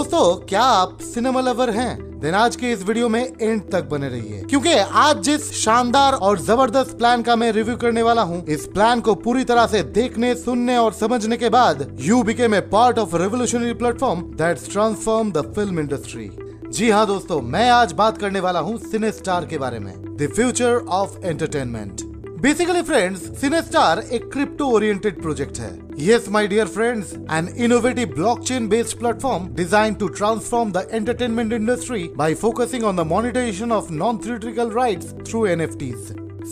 दोस्तों, क्या आप सिनेमा लवर हैं? देन आज के इस वीडियो में एंड तक बने रहिए, क्योंकि आज जिस शानदार और जबरदस्त प्लान का मैं रिव्यू करने वाला हूँ, इस प्लान को पूरी तरह से देखने, सुनने और समझने के बाद you became a part of revolutionary platform that's transform the film industry. जी हाँ दोस्तों, मैं आज बात करने वाला हूँ सिनेस्टार के बारे में, the future of entertainment. Basically friends, cine star एक क्रिप्टो ओरिएंटेड प्रोजेक्ट है। Yes, my dear friends, an innovative blockchain-based platform designed to transform the entertainment industry by focusing on the monetization of non-theatrical rights through NFTs.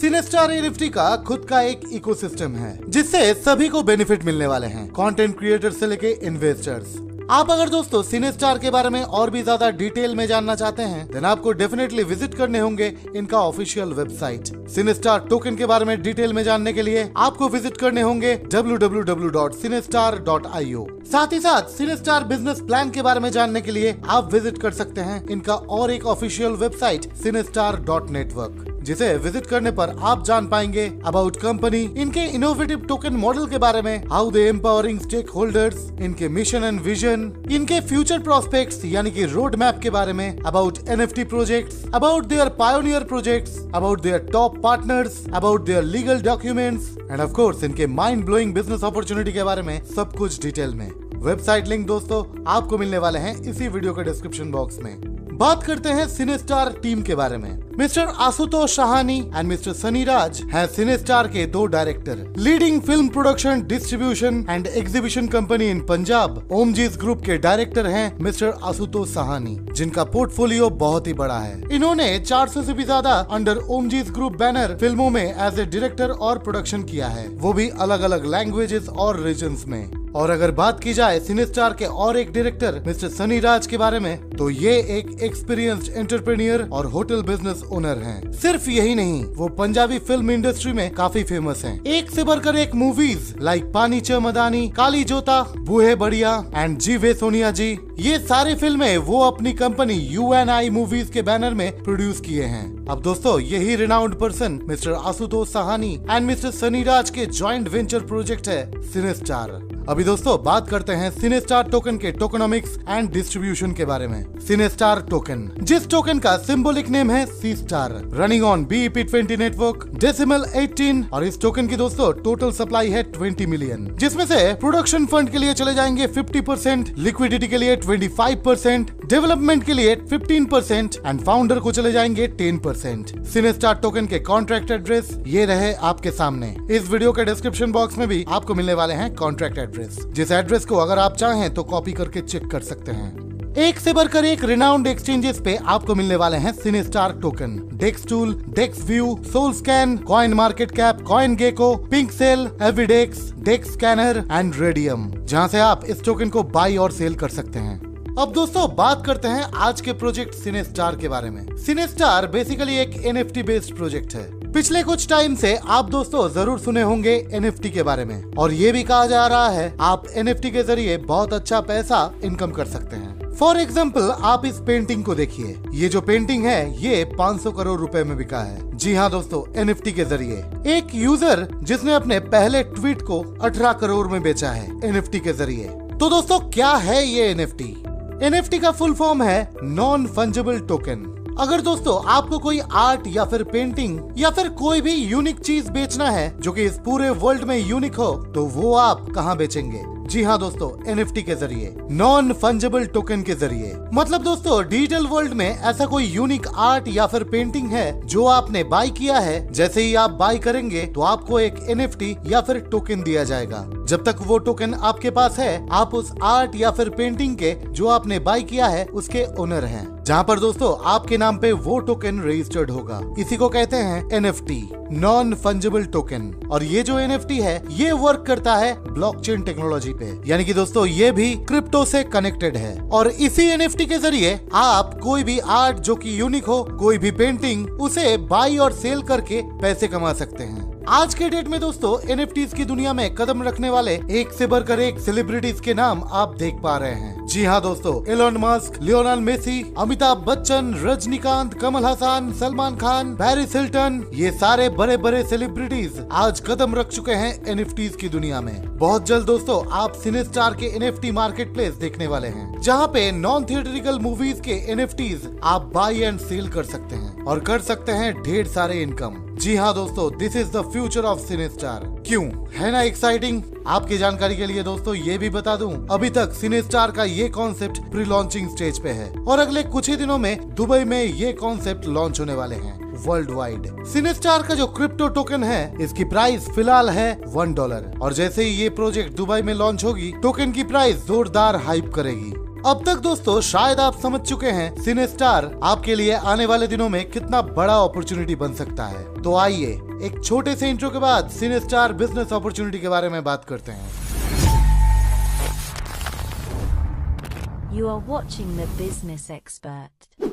Cine star NFT का खुद का एक ecosystem है, जिससे सभी को बेनिफिट मिलने वाले हैं, कंटेंट क्रिएटर से लेके इन्वेस्टर्स। आप अगर दोस्तों सिनेस्टार के बारे में और भी ज्यादा डिटेल में जानना चाहते हैं, देन आपको डेफिनेटली विजिट करने होंगे इनका ऑफिशियल वेबसाइट। सिनेस्टार टोकन के बारे में डिटेल में जानने के लिए आपको विजिट करने होंगे www.cinestar.io। साथ ही साथ सिनेस्टार बिजनेस प्लान के बारे में जानने के लिए आप विजिट कर सकते हैं इनका और एक ऑफिशियल वेबसाइट cinestar.network, जिसे विजिट करने पर आप जान पाएंगे अबाउट कंपनी, इनके इनोवेटिव टोकन मॉडल के बारे में, how they empowering stakeholders, इनके मिशन एंड विजन, इनके फ्यूचर प्रोस्पेक्ट्स यानी कि रोड मैप के बारे में, about NFT projects, about their pioneer projects, about their top partners, about their legal documents and of course इनके माइंड ब्लोइंग बिजनेस अपॉर्चुनिटी के बारे में सब कुछ डिटेल में। वेबसाइट लिंक दोस्तों आपको मिलने वाले हैं इसी वीडियो के डिस्क्रिप्शन बॉक्स में। बात करते हैं सिनेस्टार टीम के बारे में। Mister Ashutosh Sahani and mister Sunny Raj हैं सिनेस्टार के दो director. Leading film production, distribution and exhibition company in Punjab Omjee's group के डायरेक्टर हैं मिस्टर आशुतोष साहानी, जिनका पोर्टफोलियो बहुत ही बड़ा है। इन्होंने 400 से भी ज्यादा अंडर ओमजीज ग्रुप बैनर फिल्मों में एज ए डायरेक्टर और प्रोडक्शन किया है, वो भी अलग अलग लैंग्वेजेस और रीजन्स में। और अगर बात की जाए सिनेस्टार के और एक डायरेक्टर मिस्टर सनी राज के बारे में, तो ये एक एक्सपीरियंस्ड एंटरप्रेन्योर और होटल बिजनेस ओनर हैं। सिर्फ यही नहीं, वो पंजाबी फिल्म इंडस्ट्री में काफी फेमस हैं। एक से बढ़कर एक मूवीज लाइक पानी च मदानी, काली जोता, बूहे बढ़िया एंड जी वे सोनिया जी, ये सारी फिल्में वो अपनी कंपनी UNI मूवीज के बैनर में प्रोड्यूस किए हैं। अब दोस्तों, यही renowned person mister Ashutosh Sahani and mister Sunny Raj के जॉइंट वेंचर प्रोजेक्ट है सिनेस्टार। अभी दोस्तों बात करते हैं सिनेस्टार टोकन के टोकनॉमिक्स एंड डिस्ट्रीब्यूशन के बारे में। सिनेस्टार टोकन, जिस टोकन का सिंबॉलिक नेम है C star, running on BEP20 network, decimal 18, और इस टोकन की दोस्तों टोटल सप्लाई है 20 मिलियन, जिसमें से प्रोडक्शन फंड के लिए चले जाएंगे 50%, लिक्विडिटी के लिए 25%, डेवलपमेंट के लिए 15% एंड फाउंडर को चले जाएंगे 10%। सिनेस्टार टोकन के कॉन्ट्रैक्ट एड्रेस ये रहे आपके सामने। इस वीडियो के डिस्क्रिप्शन बॉक्स में भी आपको मिलने वाले हैं कॉन्ट्रैक्ट एड्रेस, जिस एड्रेस को अगर आप चाहें तो कॉपी करके चेक कर सकते हैं। एक से बढ़कर एक रिनाउंड एक्सचेंजेस पे आपको मिलने वाले हैं Cinestar token. Dextools, Dexview, Solscan, coin market cap, coin Gecko, Pinksale, Avedex, Dex Screener and Raydium, जहां से आप इस टोकन को बाई और सेल कर सकते हैं। अब दोस्तों बात करते हैं आज के प्रोजेक्ट सिनेस्टार के बारे में। सिनेस्टार बेसिकली एक NFT बेस्ड प्रोजेक्ट है। पिछले कुछ टाइम से आप दोस्तों जरूर सुने होंगे NFT के बारे में, और ये भी कहा जा रहा है आप NFT के जरिए बहुत अच्छा पैसा इनकम कर सकते हैं। फॉर एग्जाम्पल, आप इस पेंटिंग को देखिए। ये जो पेंटिंग है ये 500 करोड़ रुपए में बिका है। जी हाँ दोस्तों, NFT के जरिए। एक यूजर जिसने अपने पहले ट्वीट को 18 करोड़ में बेचा है NFT के जरिए। तो दोस्तों क्या है ये NFT? NFT का फुल फॉर्म है नॉन फंजिबल टोकन। अगर दोस्तों आपको कोई आर्ट या फिर पेंटिंग या फिर कोई भी यूनिक चीज बेचना है जो कि इस पूरे वर्ल्ड में यूनिक हो, तो वो आप कहाँ बेचेंगे? जी हाँ दोस्तों, NFT के जरिए, नॉन फंजिबल टोकन के जरिए। मतलब दोस्तों डिजिटल वर्ल्ड में ऐसा कोई यूनिक आर्ट या फिर पेंटिंग है जो आपने बाय किया है, जैसे ही आप बाय करेंगे तो आपको एक NFT या फिर टोकन दिया जाएगा। जब तक वो टोकन आपके पास है, आप उस आर्ट या फिर पेंटिंग के जो आपने बाय किया है उसके ओनर हैं, जहाँ पर दोस्तों आपके नाम पे वो टोकन रजिस्टर्ड होगा। इसी को कहते हैं NFT, नॉन फंजिबल टोकन। और ये जो NFT है ये वर्क करता है ब्लॉकचेन टेक्नोलॉजी पे, यानी कि दोस्तों ये भी क्रिप्टो से कनेक्टेड है। और इसी NFT के जरिए आप कोई भी आर्ट जो कि यूनिक हो, कोई भी पेंटिंग, उसे बाई और सेल करके पैसे कमा सकते हैं। आज के डेट में दोस्तों NFTs की दुनिया में कदम रखने वाले एक से बढ़कर एक सेलिब्रिटीज के नाम आप देख पा रहे हैं। जी हाँ दोस्तों, Elon Musk, Lionel Messi, Amitabh Bachchan, Rajinikanth, Kamal Haasan, Salman Khan, Paris Hilton, ये सारे बड़े बड़े सेलिब्रिटीज आज कदम रख चुके हैं NFTs की दुनिया में। बहुत जल्द दोस्तों आप सिनेस्टार के NFT मार्केट प्लेस देखने वाले हैं, जहाँ पे नॉन थिएटरिकल मूवीज के NFTs आप बाय एंड सेल कर सकते हैं और कर सकते हैं ढेर सारे इनकम। जी हाँ दोस्तों, this is the future of cine star. क्यों, है ना एक्साइटिंग? आपकी जानकारी के लिए दोस्तों ये भी बता दूं, अभी तक सिनेस्टार का ये कॉन्सेप्ट प्री लॉन्चिंग स्टेज पे है और अगले कुछ ही दिनों में दुबई में ये कॉन्सेप्ट लॉन्च होने वाले हैं वर्ल्ड वाइड। सिनेस्टार का जो क्रिप्टो टोकन है, इसकी प्राइस फिलहाल है $1 और जैसे ही ये प्रोजेक्ट दुबई में लॉन्च होगी, टोकन की प्राइस जोरदार हाइप करेगी। अब तक दोस्तों शायद आप समझ चुके हैं सिनेस्टार आपके लिए आने वाले दिनों में कितना बड़ा अपॉर्चुनिटी बन सकता है। तो आइए एक छोटे से इंट्रो के बाद सिनेस्टार बिजनेस अपॉर्चुनिटी के बारे में बात करते हैं। You are watching the Business Expert.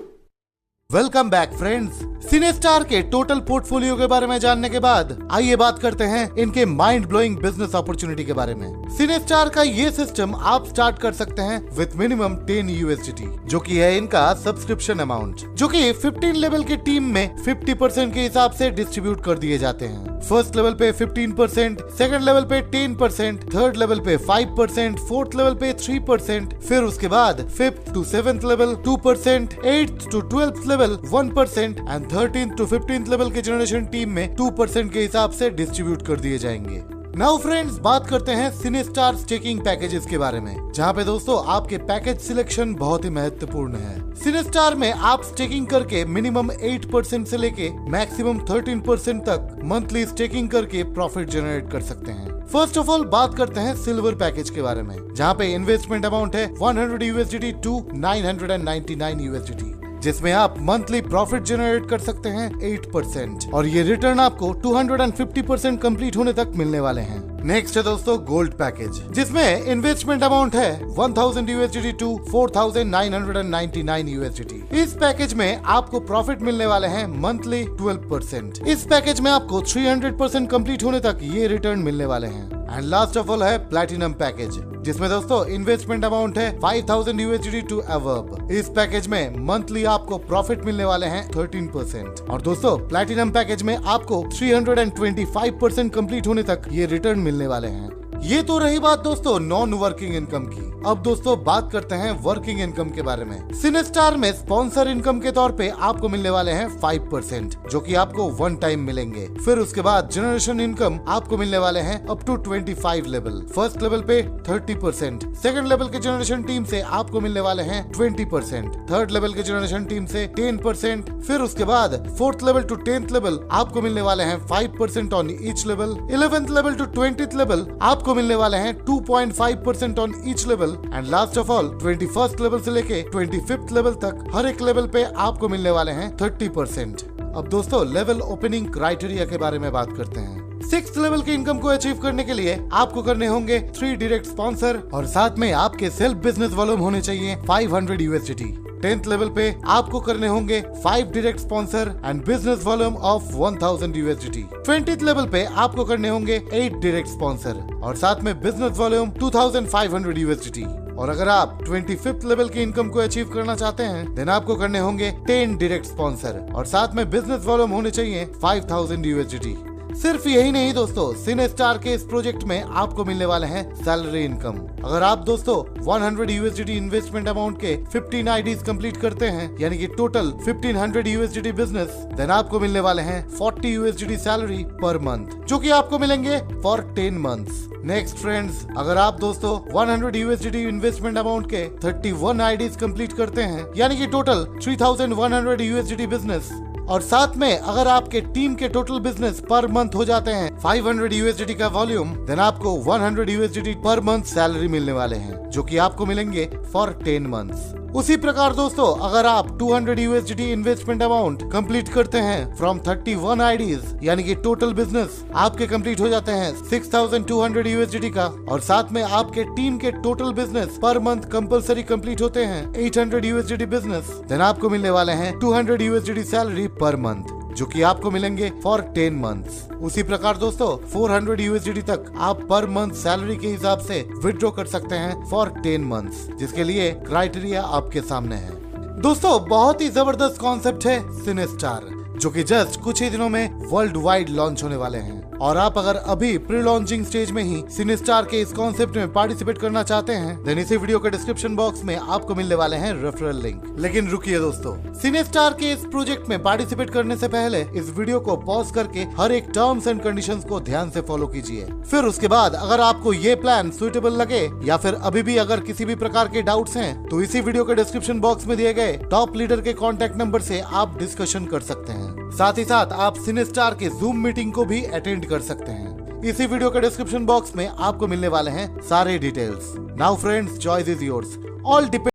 Welcome back friends. Cine star के टोटल पोर्टफोलियो के बारे में जानने के बाद आइए बात करते हैं इनके माइंड ब्लोइंग बिजनेस अपॉर्चुनिटी के बारे में। सिनेस्टार का ये सिस्टम आप स्टार्ट कर सकते हैं विद मिनिमम 10 USDT, जो कि है इनका सब्सक्रिप्शन अमाउंट, जो कि 15 लेवल की टीम में 50% के हिसाब से डिस्ट्रीब्यूट कर दिए जाते हैं। फर्स्ट लेवल पे 15%, सेकंड लेवल पे 10%, थर्ड लेवल पे 5%, फोर्थ लेवल पे 3%, फिर उसके बाद 5th to 7th level 2%, 8th to 12th level 1% and 13th to 15th level के जनरेशन टीम में 2% के हिसाब से डिस्ट्रीब्यूट कर दिए जाएंगे। नाउ फ्रेंड्स, बात करते हैं सिनेस्टार स्टेकिंग पैकेजेस के बारे में, जहाँ पे दोस्तों आपके पैकेज सिलेक्शन बहुत ही महत्वपूर्ण है। सिनेस्टार में आप स्टेकिंग करके मिनिमम 8% से लेके मैक्सिमम 13% तक मंथली स्टेकिंग करके प्रॉफिट जनरेट कर सकते हैं। फर्स्ट ऑफ ऑल बात करते हैं सिल्वर पैकेज के बारे में, जहाँ पे इन्वेस्टमेंट अमाउंट है 100 USDT to 999 USDT, जिसमें आप मंथली प्रॉफिट जनरेट कर सकते हैं 8% और ये रिटर्न आपको 250% कंप्लीट होने तक मिलने वाले हैं। नेक्स्ट है दोस्तों गोल्ड पैकेज, जिसमें इन्वेस्टमेंट अमाउंट है 1000 USDT to 4999 USDT। इस पैकेज में आपको प्रॉफिट मिलने वाले हैं मंथली 12%। इस पैकेज में आपको 300% कंप्लीट होने तक ये रिटर्न मिलने वाले हैं। एंड लास्ट ऑफ ऑल है प्लैटिनम पैकेज, जिसमें दोस्तों इन्वेस्टमेंट अमाउंट है 5000 USDT to above। इस पैकेज में मंथली आपको प्रॉफिट मिलने वाले हैं 13% और दोस्तों प्लैटिनम पैकेज में आपको 325% कंप्लीट होने तक ये रिटर्न मिलने वाले हैं। ये तो रही बात दोस्तों नॉन वर्किंग इनकम की। अब दोस्तों बात करते हैं वर्किंग इनकम के बारे में। सिनेस्टार में स्पॉन्सर इनकम के तौर पे आपको मिलने वाले हैं 5%, जो कि आपको वन टाइम मिलेंगे। फिर उसके बाद जनरेशन इनकम आपको मिलने वाले हैं up to 25 level. First level पे 30%, सेकंड लेवल के जनरेशन टीम से आपको मिलने वाले हैं 20%, थर्ड लेवल के जनरेशन टीम से 10%, फिर उसके बाद fourth level two 10th level आपको मिलने वाले हैं 5% on each level. 11th level to 20th level आपको मिलने वाले हैं 2.5% on each level and last of all 21st level से लेके 25th लेवल तक हर एक लेवल पे आपको मिलने वाले हैं 30%। अब दोस्तों लेवल ओपनिंग क्राइटेरिया के बारे में बात करते हैं। 6th लेवल की इनकम को अचीव करने के लिए आपको करने होंगे 3 डायरेक्ट स्पॉन्सर और साथ में आपके सेल्फ बिजनेस वॉल्यूम होने चाहिए 500 USDT। 10th लेवल पे आपको करने होंगे 5 direct sponsor and business volume of 1000 USDT। 20th level पे आपको करने होंगे 8 डायरेक्ट स्पॉन्सर और साथ में बिजनेस वॉल्यूम 2500 USDT। और अगर आप 25th लेवल की इनकम को अचीव करना चाहते हैं देन आपको करने होंगे 10 डायरेक्ट स्पॉन्सर और साथ में बिजनेस वॉल्यूम होने चाहिए 5000 USDT। सिर्फ यही नहीं दोस्तों, सिनेस्टार के इस प्रोजेक्ट में आपको मिलने वाले हैं सैलरी इनकम। अगर आप दोस्तों 100 USDT इन्वेस्टमेंट अमाउंट के 15 IDs कंप्लीट करते हैं, यानी कि टोटल 1500 USDT बिजनेस, देन आपको मिलने वाले हैं 40 USDT सैलरी पर मंथ, जो कि आपको मिलेंगे फॉर 10 मंथ्स। नेक्स्ट फ्रेंड्स, अगर आप दोस्तों 100 USDT इन्वेस्टमेंट अमाउंट के 31 IDs कंप्लीट करते हैं, यानी कि टोटल 3100 USDT बिजनेस, और साथ में अगर आपके टीम के टोटल बिजनेस पर मंथ हो जाते हैं 500 USDT का वॉल्यूम, देन आपको 100 USDT पर मंथ सैलरी मिलने वाले हैं, जो कि आपको मिलेंगे फॉर 10 मंथ्स। उसी प्रकार दोस्तों अगर आप 200 USDT इन्वेस्टमेंट अमाउंट कंप्लीट करते हैं फ्रॉम 31 IDs, यानी कि टोटल बिजनेस आपके कंप्लीट हो जाते हैं 6200 USDT का, और साथ में आपके टीम के total business per month compulsory complete होते हैं 800 USDT बिजनेस, देन आपको मिलने वाले हैं 200 USDT सैलरी पर मंथ, जो कि आपको मिलेंगे फॉर 10 मंथ्स। उसी प्रकार दोस्तों 400 USDT तक आप पर मंथ सैलरी के हिसाब से विड्रॉ कर सकते हैं फॉर 10 मंथ्स, जिसके लिए क्राइटेरिया आपके सामने है। दोस्तों बहुत ही जबरदस्त कॉन्सेप्ट है सिनेस्टार, जो कि जस्ट कुछ ही दिनों में वर्ल्ड वाइड लॉन्च होने वाले हैं। और आप अगर अभी प्री लॉन्चिंग स्टेज में ही सिनेस्टार के इस कॉन्सेप्ट में पार्टिसिपेट करना चाहते हैं, देन इसी वीडियो के डिस्क्रिप्शन बॉक्स में आपको मिलने वाले हैं रेफरल लिंक। लेकिन रुकिए दोस्तों, सिनेस्टार के इस प्रोजेक्ट में पार्टिसिपेट करने से पहले इस वीडियो को पॉज करके हर एक टर्म्स एंड कंडीशंस को ध्यान से फॉलो कीजिए। फिर उसके बाद अगर आपको ये प्लान सुइटेबल लगे या फिर अभी भी अगर किसी भी प्रकार के डाउट्स हैं, तो इसी वीडियो के डिस्क्रिप्शन बॉक्स में दिए गए टॉप लीडर के कॉन्टेक्ट नंबर से आप डिस्कशन कर सकते हैं। साथ ही साथ आप सिनेस्टार के जूम मीटिंग को भी अटेंड कर सकते हैं। इसी वीडियो के डिस्क्रिप्शन बॉक्स में आपको मिलने वाले हैं सारे details. Now friends, choice is yours. All depend